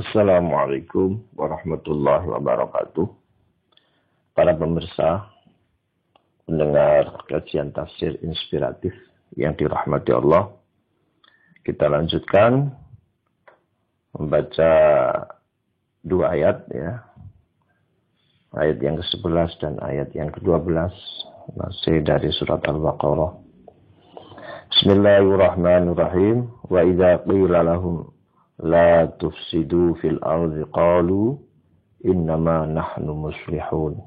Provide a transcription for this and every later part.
Assalamualaikum warahmatullahi wabarakatuh. Para pemirsa, pendengar kajian tafsir inspiratif yang dirahmati Allah, kita lanjutkan membaca dua ayat ya. Ayat yang ke-11 dan ayat yang ke-12 masih dari surat Al-Baqarah. Bismillahirrahmanirrahim. Wa idza qila lahum la tufsidu fil ardi qalu innama nahnu muslihun.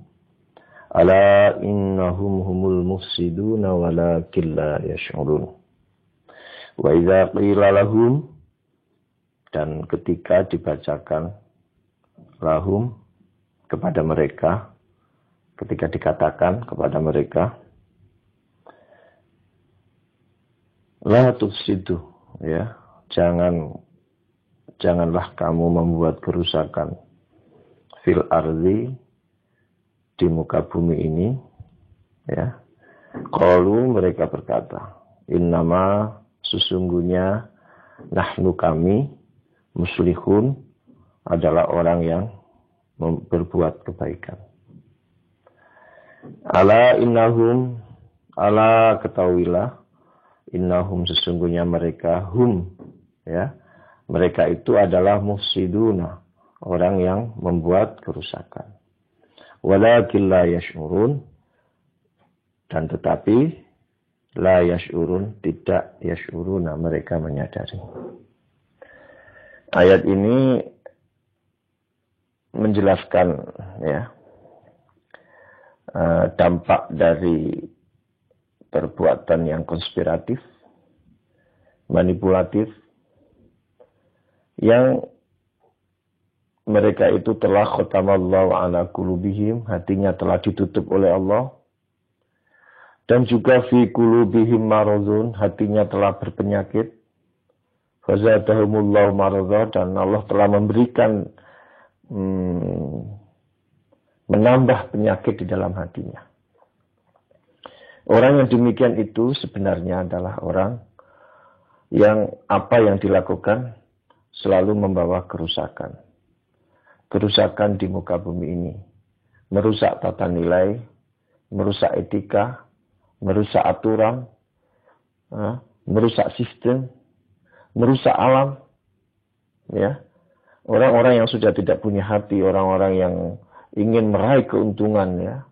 Ala innahum humul mufsiduna walakin la yash'urun. Wa idza qila lahum, dan ketika dibacakan lahum kepada mereka, ketika dikatakan kepada mereka, la tufsidu, ya, janganlah kamu membuat kerusakan fil ardi, di muka bumi ini, ya. Qalu, mereka berkata, innama, sesungguhnya, nahnu kami, muslihun, adalah orang yang berbuat kebaikan. Ala innahum, ala ketahuilah, innahum, sesungguhnya mereka, hum, ya, mereka itu adalah mufsiduna, orang yang membuat kerusakan. Walakin la yash'urun, dan tetapi la yash'urun, tidak yash'uruna, mereka menyadari. Ayat ini menjelaskan ya dampak dari perbuatan yang konspiratif, manipulatif, yang mereka itu telah khatamallahu ala qulubihim, hatinya telah ditutup oleh Allah, dan juga fi qulubihim maradun, hatinya telah berpenyakit, fazadahumullahu maradha, dan Allah telah memberikan menambah penyakit di dalam hatinya. Orang yang demikian itu sebenarnya adalah orang yang apa yang dilakukan selalu membawa kerusakan. Kerusakan di muka bumi ini. Merusak tata nilai, merusak etika, merusak aturan, merusak sistem, merusak alam. Ya. Orang-orang yang sudah tidak punya hati, orang-orang yang ingin meraih keuntungan, ya,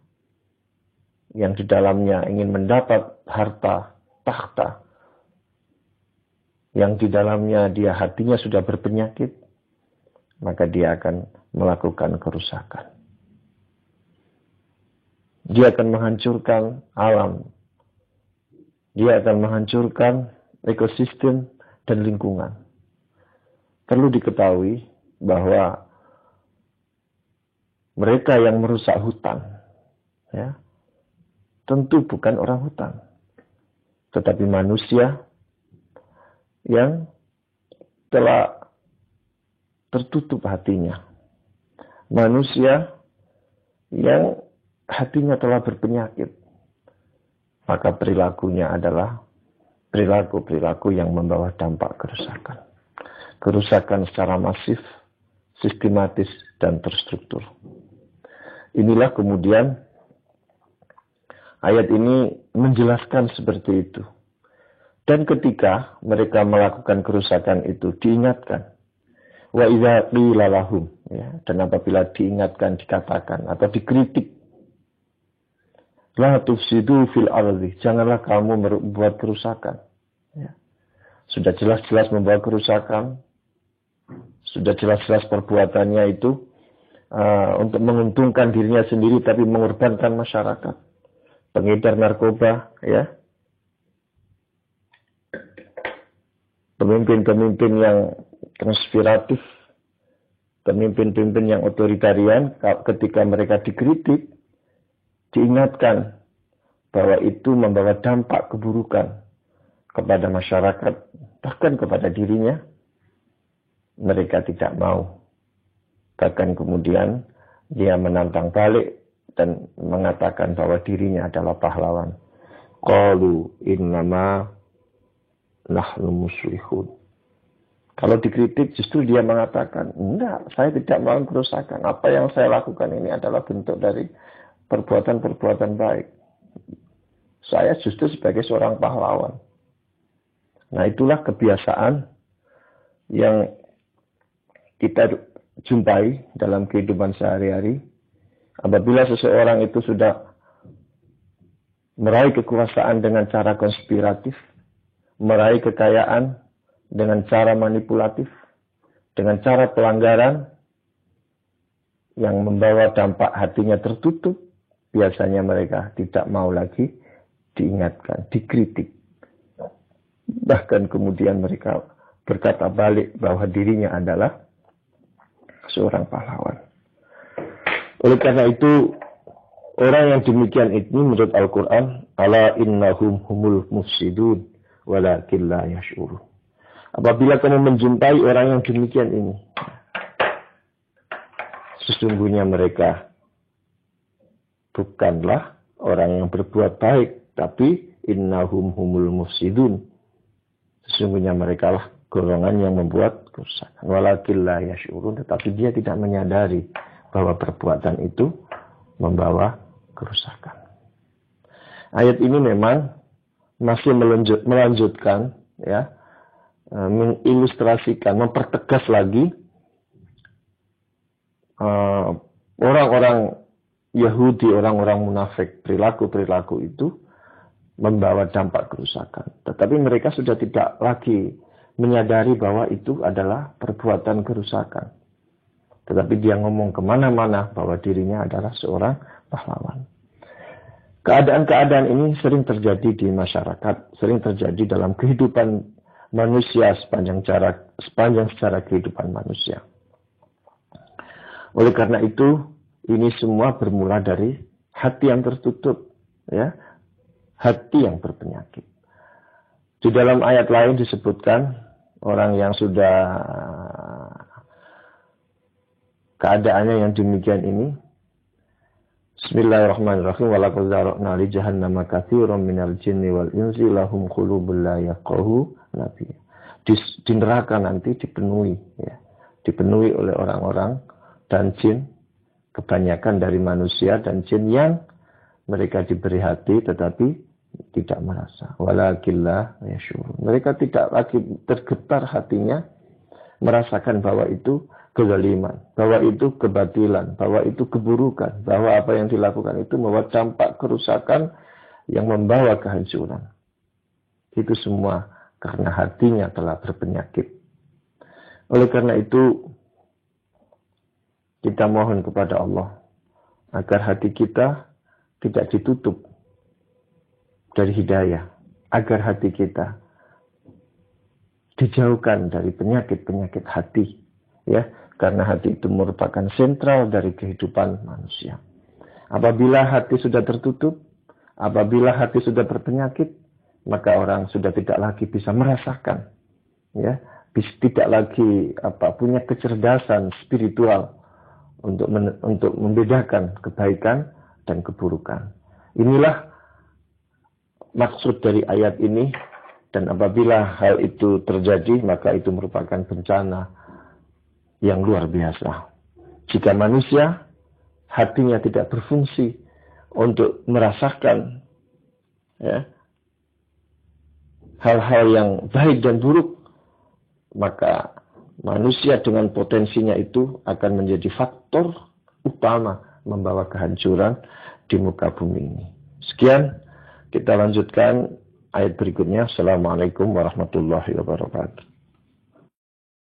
yang di dalamnya ingin mendapat harta, takhta, yang di dalamnya dia hatinya sudah berpenyakit, maka dia akan melakukan kerusakan. Dia akan menghancurkan alam. Dia akan menghancurkan ekosistem dan lingkungan. Perlu diketahui bahwa mereka yang merusak hutan, ya, tentu bukan orang hutan, tetapi manusia yang telah tertutup hatinya. Manusia yang hatinya telah berpenyakit. Maka perilakunya adalah perilaku-perilaku yang membawa dampak kerusakan. Kerusakan secara masif, sistematis, dan terstruktur. Inilah kemudian ayat ini menjelaskan seperti itu. Dan ketika mereka melakukan kerusakan itu diingatkan. Wa idza qila lahum, ya, dan apabila diingatkan, dikatakan atau dikritik, la tufsidu fil ardi, janganlah kamu membuat kerusakan. Ya. Sudah jelas-jelas membawa kerusakan, sudah jelas-jelas perbuatannya itu untuk menguntungkan dirinya sendiri, tapi mengorbankan masyarakat. Pengedar narkoba, ya, pemimpin-pemimpin yang konspiratif, pemimpin-pemimpin yang otoritarian, ketika mereka dikritik, diingatkan bahwa itu membawa dampak keburukan kepada masyarakat, bahkan kepada dirinya, mereka tidak mau. Bahkan kemudian dia menantang balik dan mengatakan bahwa dirinya adalah pahlawan. Qalu innama nahnu muslihun. Kalau dikritik justru dia mengatakan, enggak, saya tidak melakukan kerusakan. Apa yang saya lakukan ini adalah bentuk dari perbuatan-perbuatan baik. Saya justru sebagai seorang pahlawan. Nah, itulah kebiasaan yang kita jumpai dalam kehidupan sehari-hari. Apabila seseorang itu sudah meraih kekuasaan dengan cara konspiratif, meraih kekayaan dengan cara manipulatif, dengan cara pelanggaran yang membawa dampak hatinya tertutup, biasanya mereka tidak mau lagi diingatkan, dikritik. Bahkan kemudian mereka berkata balik bahwa dirinya adalah seorang pahlawan. Oleh karena itu, orang yang demikian ini menurut Al-Quran, ala innahum humul mufsidun walakin la yash'urun. Apabila kamu menjumpai orang yang demikian ini, sesungguhnya mereka bukanlah orang yang berbuat baik, tapi innahum humul mufsidun. Sesungguhnya mereka lah golongan yang membuat kerusakan. Walakin la yash'urun, tetapi dia tidak menyadari bahwa perbuatan itu membawa kerusakan. Ayat ini memang masih melanjutkan, ya, mengilustrasikan, mempertegas lagi orang-orang Yahudi, orang-orang munafik, perilaku-perilaku itu membawa dampak kerusakan. Tetapi mereka sudah tidak lagi menyadari bahwa itu adalah perbuatan kerusakan. Tetapi dia ngomong kemana-mana bahwa dirinya adalah seorang pahlawan. Keadaan-keadaan ini sering terjadi di masyarakat, sering terjadi dalam kehidupan manusia sepanjang sejarah kehidupan manusia. Oleh karena itu, ini semua bermula dari hati yang tertutup, ya, hati yang berpenyakit. Di dalam ayat lain disebutkan orang yang sudah keadaannya yang demikian ini. Bismillahirrahmanirrahim. Walaqad zara'na li jahannama katsiran minal jinni wal insi lahum qulubun la yafqahu nabi. Di neraka nanti dipenuhi, ya, dipenuhi oleh orang-orang dan jin, kebanyakan dari manusia dan jin yang mereka diberi hati tetapi tidak merasa. Walakin la yashurun. Mereka tidak lagi tergetar hatinya merasakan bahwa itu kezaliman, bahwa itu kebatilan, bahwa itu keburukan, bahwa apa yang dilakukan itu membawa dampak kerusakan yang membawa kehancuran. Itu semua karena hatinya telah berpenyakit. Oleh karena itu, kita mohon kepada Allah agar hati kita tidak ditutup dari hidayah, agar hati kita dijauhkan dari penyakit-penyakit hati, ya, karena hati itu merupakan sentral dari kehidupan manusia. Apabila hati sudah tertutup, apabila hati sudah berpenyakit, maka orang sudah tidak lagi bisa merasakan, ya, tidak lagi punya kecerdasan spiritual untuk membedakan kebaikan dan keburukan. Inilah maksud dari ayat ini, dan apabila hal itu terjadi, maka itu merupakan bencana yang luar biasa. Jika manusia hatinya tidak berfungsi untuk merasakan, ya, hal-hal yang baik dan buruk, maka manusia dengan potensinya itu akan menjadi faktor utama membawa kehancuran di muka bumi ini. Sekian, kita lanjutkan ayat berikutnya. Assalamualaikum warahmatullahi wabarakatuh.